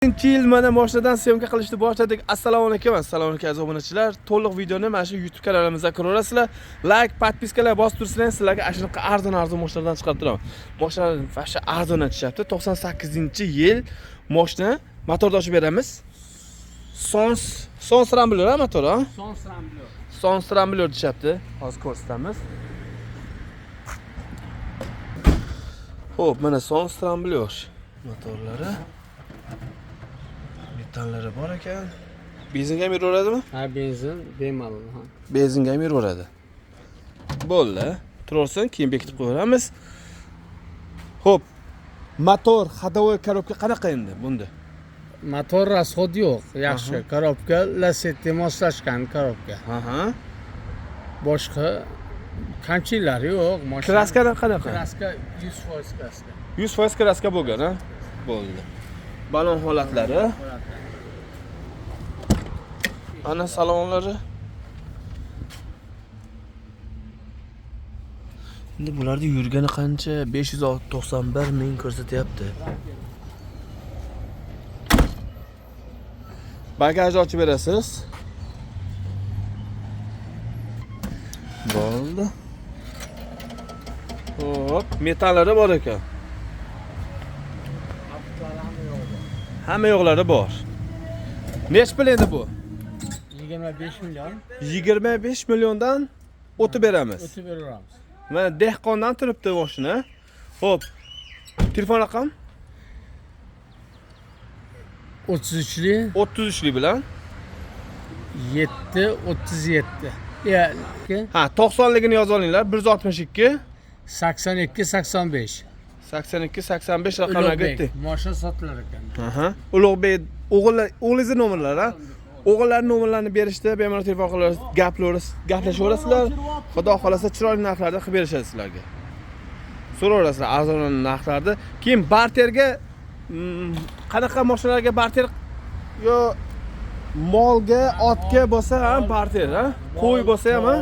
Yil mana mashinadan syomka qilishni boshladik. Assalomu alaykum aziz obunachilar. To'liq videoni mana shu YouTube kanalimizda ko'rasizlar. Like, podpiskalar bosib tursanglar, sizlarga ana shunaqa arzon mashinalardan chiqarib turaman. Mashinalar fasha arzon tushyapti. 98-yil mashina. Motorni ochib beramiz. Sons Rambler motor, ha? Sons Rambler deyapti. Hozir ko'rsatamiz. Xo'p, mana Sons Rambler motorlari. Metanlari bor ekan. Benzinga ham yuraveradimi? Ha, benzin bemalol, ha. Benzinga ham yuraveradi. Bo'ldi. Tursin, keyin bekitib qo'yamiz. Xo'p. Motor, ходовой коробка qanaqa endi bunda? Motor расход yo'q, yaxshi. Korobka Lacetti moslashgan korobka. Aha. Boshqa kamchiliklari yo'q. Kraskadan qanaqa? Kraska 100% kraska. 100% kraska bo'lgan, ha? Bo'ldi. Balon holatlari. Ana salonlari. Endi bularda yurgani qancha? 591 ming ko'rsatyapti. Bagajni ochib berasiz. Bo'ldi. Hop, metallari bor ekan. Hamma yo'qlari bor. Nech pul endi bu? 25 million. 25 milliondan o'tib beramiz. O'tib beramiz. Mana dehqondan turibdi mashina. Xo'p. Telefon raqam? 33li 33lik bilan 737. Ya, ha, 90ligini yozib olinglar. 162 82 85. 82 85 raqamlarga aytdik. Mashina sotilar ekan. Aha. Ulug'bek o'g'lingizni nomerlari, ha? O'g'illarning nomerlarini berishda bemalol telefon qilib gaplashaverasizlar. Xudo xolasa chiroyli narxlarda qilib berishadi sizlarga. So'raverasizlar arzon narxlarda. Keyin barterga qanaqa mashinalarga barter yo molga, otga bo'lsa ham barter, ha? Qo'y bo'lsa ham, ha?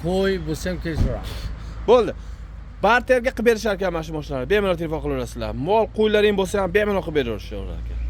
Qo'y bo'lsa ham kelishadi. Bo'ldi. Barterga qilib berishar ekan mana shu mashinalarni. Bemalol telefon qilaverasizlar. Mol, qo'ylaring bo'lsa ham bemalol qilib beraverishar ekan.